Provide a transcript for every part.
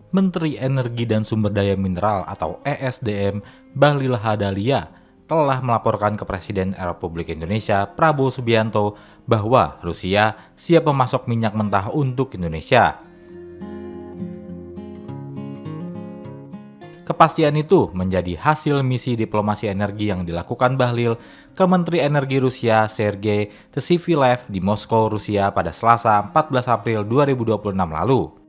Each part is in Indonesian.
Menteri Energi dan Sumber Daya Mineral atau ESDM Bahlil Lahadalia telah melaporkan ke Presiden Republik Indonesia Prabowo Subianto bahwa Rusia siap memasok minyak mentah untuk Indonesia. Kepastian itu menjadi hasil misi diplomasi energi yang dilakukan Bahlil ke Menteri Energi Rusia Sergei Tsevilev di Moskow, Rusia pada Selasa 14 April 2026 lalu.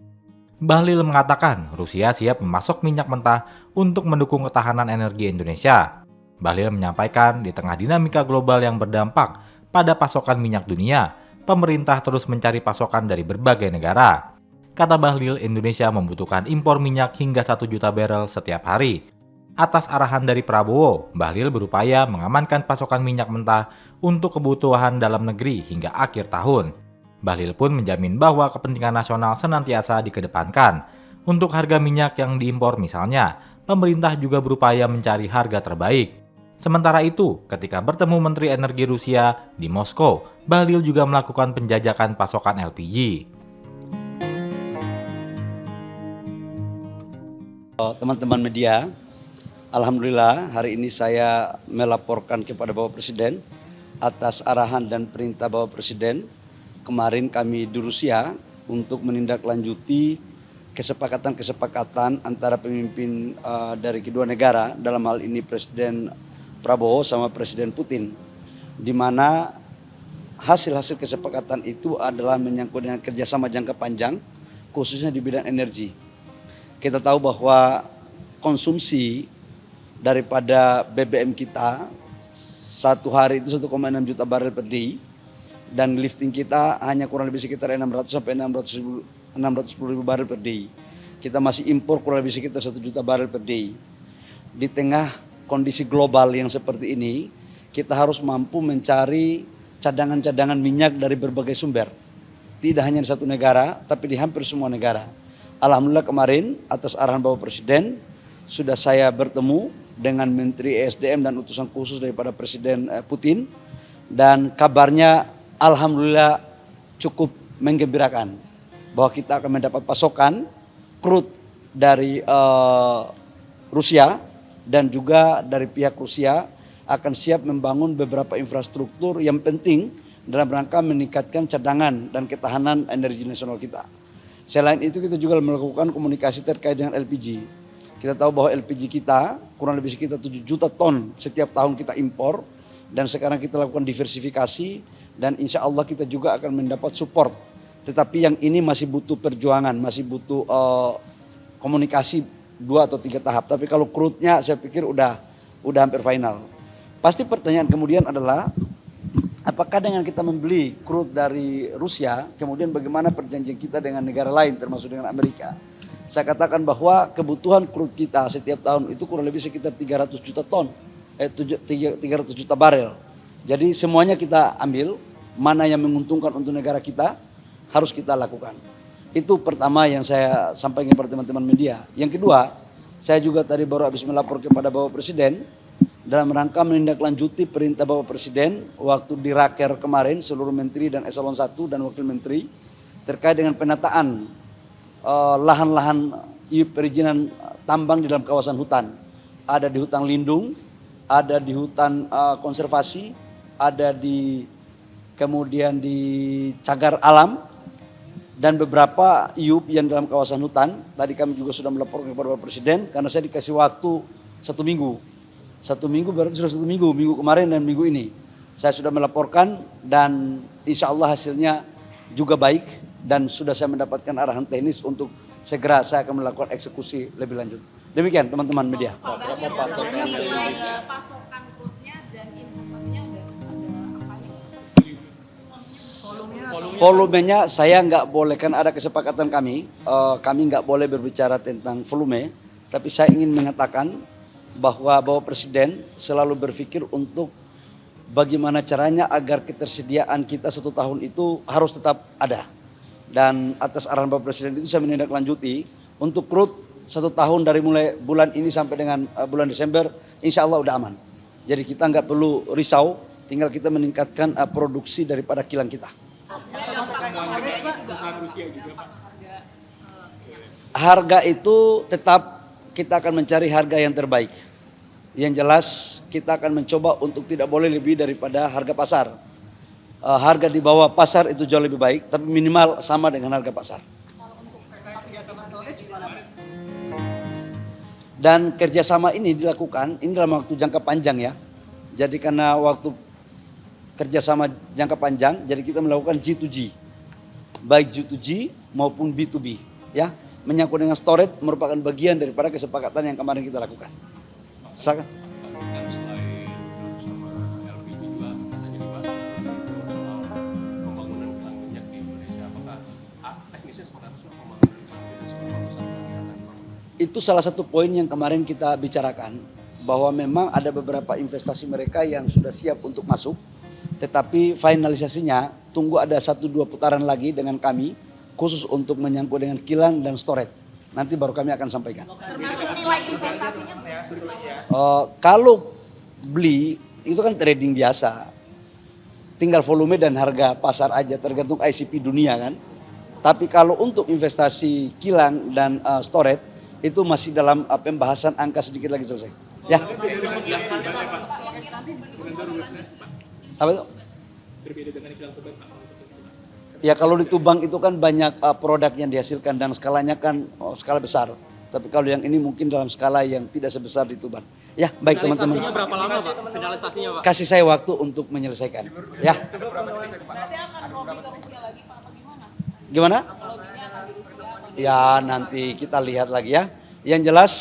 Bahlil mengatakan Rusia siap memasok minyak mentah untuk mendukung ketahanan energi Indonesia. Bahlil menyampaikan di tengah dinamika global yang berdampak pada pasokan minyak dunia, pemerintah terus mencari pasokan dari berbagai negara. Kata Bahlil, Indonesia membutuhkan impor minyak hingga 1 juta barel setiap hari. Atas arahan dari Prabowo, Bahlil berupaya mengamankan pasokan minyak mentah untuk kebutuhan dalam negeri hingga akhir tahun. Bahlil pun menjamin bahwa kepentingan nasional senantiasa dikedepankan. Untuk harga minyak yang diimpor misalnya, pemerintah juga berupaya mencari harga terbaik. Sementara itu, ketika bertemu Menteri Energi Rusia di Moskow, Bahlil juga melakukan penjajakan pasokan LPG. Teman-teman media, alhamdulillah hari ini saya melaporkan kepada Bapak Presiden atas arahan dan perintah Bapak Presiden. Kemarin kami di Rusia untuk menindaklanjuti kesepakatan antara pemimpin dari kedua negara, dalam hal ini Presiden Prabowo sama Presiden Putin, di mana hasil-hasil kesepakatan itu adalah menyangkut dengan kerjasama jangka panjang, khususnya di bidang energi. Kita tahu bahwa konsumsi daripada BBM kita satu hari itu 1,6 juta barel per day, dan lifting kita hanya kurang lebih sekitar 600 sampai 610 ribu barel per day. Kita masih impor kurang lebih sekitar 1 juta barel per day. Di tengah kondisi global yang seperti ini, kita harus mampu mencari cadangan-cadangan minyak dari berbagai sumber. Tidak hanya di satu negara, tapi di hampir semua negara. Alhamdulillah kemarin atas arahan Bapak Presiden sudah saya bertemu dengan Menteri ESDM dan utusan khusus daripada Presiden Putin, dan kabarnya alhamdulillah cukup menggembirakan bahwa kita akan mendapat pasokan crude dari Rusia, dan juga dari pihak Rusia akan siap membangun beberapa infrastruktur yang penting dalam rangka meningkatkan cadangan dan ketahanan energi nasional kita. Selain itu kita juga melakukan komunikasi terkait dengan LPG. Kita tahu bahwa LPG kita kurang lebih sekitar 7 juta ton setiap tahun kita impor, dan sekarang kita lakukan diversifikasi, dan insya Allah kita juga akan mendapat support. Tetapi yang ini masih butuh perjuangan, masih butuh komunikasi 2 atau 3 tahap. Tapi kalau crude-nya saya pikir udah hampir final. Pasti pertanyaan kemudian adalah, apakah dengan kita membeli crude dari Rusia, kemudian bagaimana perjanjian kita dengan negara lain termasuk dengan Amerika? Saya katakan bahwa kebutuhan crude kita setiap tahun itu kurang lebih sekitar 300 juta ton, 300 juta barel. Jadi semuanya kita ambil, mana yang menguntungkan untuk negara kita harus kita lakukan. Itu pertama yang saya sampaikan kepada teman-teman media. Yang kedua, saya juga tadi baru habis melapor kepada Bapak Presiden dalam rangka menindaklanjuti perintah Bapak Presiden waktu di Raker kemarin, seluruh menteri dan eselon 1 dan wakil menteri terkait dengan penataan lahan-lahan perizinan tambang di dalam kawasan hutan. Ada di hutan lindung, ada di hutan konservasi, ada kemudian di cagar alam, dan beberapa IUP yang dalam kawasan hutan. Tadi kami juga sudah melaporkan kepada Bapak Presiden karena saya dikasih waktu 1 minggu. 1 minggu berarti sudah 1 minggu, minggu kemarin dan minggu ini. Saya sudah melaporkan, dan insya Allah hasilnya juga baik, dan sudah saya mendapatkan arahan teknis untuk segera saya akan melakukan eksekusi lebih lanjut. Demikian teman-teman media. Berapa pasokan crude-nya dan investasinya udah ada apanya? Volumenya saya nggak boleh, kan ada kesepakatan kami nggak boleh berbicara tentang volume, tapi saya ingin mengatakan bahwa Bapak Presiden selalu berpikir untuk bagaimana caranya agar ketersediaan kita 1 tahun itu harus tetap ada. Dan atas arahan Bapak Presiden itu saya menindaklanjuti untuk crude 1 tahun dari mulai bulan ini sampai dengan bulan Desember, insya Allah udah aman. Jadi kita nggak perlu risau, tinggal kita meningkatkan produksi daripada kilang kita. Harganya juga harga minyak. Harga itu tetap kita akan mencari harga yang terbaik. Yang jelas kita akan mencoba untuk tidak boleh lebih daripada harga pasar. Harga di bawah pasar itu jauh lebih baik, tapi minimal sama dengan harga pasar. Kalau untuk storage gimana, Bu? Dan kerjasama ini dilakukan, ini dalam waktu jangka panjang ya. Jadi karena waktu kerjasama jangka panjang, jadi kita melakukan G2G. Baik G2G maupun B2B. Ya, menyangkut dengan storage merupakan bagian daripada kesepakatan yang kemarin kita lakukan. Silakan. Itu salah satu poin yang kemarin kita bicarakan, bahwa memang ada beberapa investasi mereka yang sudah siap untuk masuk, tetapi finalisasinya tunggu ada 1-2 putaran lagi dengan kami, khusus untuk menyangkut dengan kilang dan storage. Nanti baru kami akan sampaikan. Termasuk nilai investasinya, Bu? Kalau beli itu kan trading biasa, tinggal volume dan harga pasar aja, tergantung ICP dunia kan. Tapi kalau untuk investasi kilang dan storage itu masih dalam pembahasan, angka sedikit lagi selesai. Ya. Apa itu? Berbeda dengan kilang Tuban, Pak. Ya kalau di Tuban itu kan banyak produk yang dihasilkan dan skalanya kan skala besar. Tapi kalau yang ini mungkin dalam skala yang tidak sebesar di Tuban. Ya baik teman-teman. Finalisasinya berapa lama, Pak? Finalisasinya, Pak? Kasih saya waktu untuk menyelesaikan. Ya. Berarti akan lobby ke Rusia lagi, Pak, apa gimana? Gimana? Lobbynya akan di Rusia atau Ya nanti kita lihat lagi ya. Yang jelas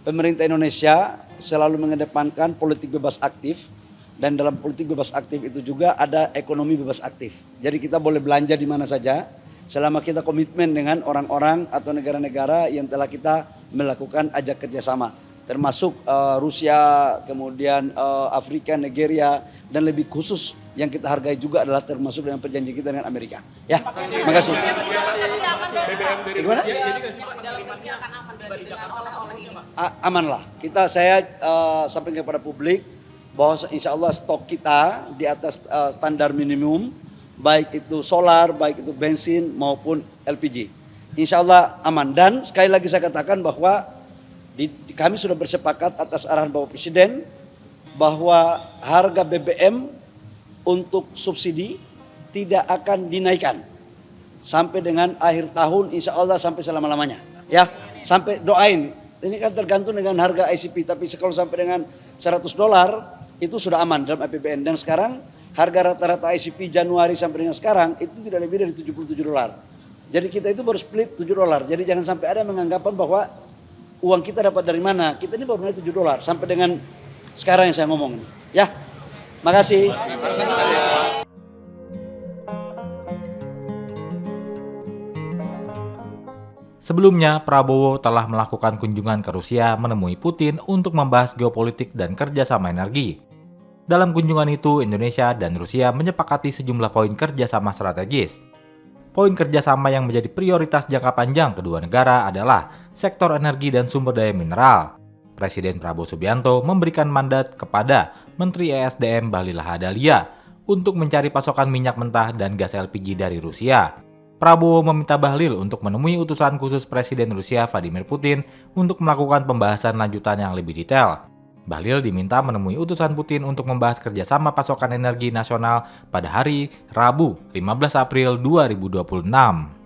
pemerintah Indonesia selalu mengedepankan politik bebas aktif, dan dalam politik bebas aktif itu juga ada ekonomi bebas aktif. Jadi kita boleh belanja di mana saja selama kita komitmen dengan orang-orang atau negara-negara yang telah kita melakukan ajak kerjasama, termasuk Rusia, kemudian Afrika, Nigeria, dan lebih khusus yang kita hargai juga adalah termasuk dengan perjanjian kita dengan Amerika. Ya, makasih. Gimana? dalam negeri akan aman berarti dengan oleh-oleh ini? Amanlah. Saya sampaikan kepada publik bahwa insya Allah stok kita di atas standar minimum, baik itu solar, baik itu bensin maupun LPG. Insya Allah aman. Dan sekali lagi saya katakan bahwa kami sudah bersepakat atas arahan Bapak Presiden bahwa harga BBM untuk subsidi tidak akan dinaikkan sampai dengan akhir tahun, insya Allah sampai selama-lamanya. Ya, sampai doain. Ini kan tergantung dengan harga ICP, tapi kalau sampai dengan $100 itu sudah aman dalam APBN. Dan sekarang harga rata-rata ICP Januari sampai dengan sekarang itu tidak lebih dari $77. Jadi kita itu baru split $7. Jadi jangan sampai ada menganggapan bahwa uang kita dapat dari mana. Kita ini baru naik $7 sampai dengan sekarang yang saya ngomong ini. Ya, makasih. Sebelumnya, Prabowo telah melakukan kunjungan ke Rusia menemui Putin untuk membahas geopolitik dan kerjasama energi. Dalam kunjungan itu, Indonesia dan Rusia menyepakati sejumlah poin kerjasama strategis. Poin kerjasama yang menjadi prioritas jangka panjang kedua negara adalah sektor energi dan sumber daya mineral. Presiden Prabowo Subianto memberikan mandat kepada Menteri ESDM Bahlil Lahadalia untuk mencari pasokan minyak mentah dan gas LPG dari Rusia. Prabowo meminta Bahlil untuk menemui utusan khusus Presiden Rusia Vladimir Putin untuk melakukan pembahasan lanjutan yang lebih detail. Bahlil diminta menemui utusan Putin untuk membahas kerjasama pasokan energi nasional pada hari Rabu 15 April 2026.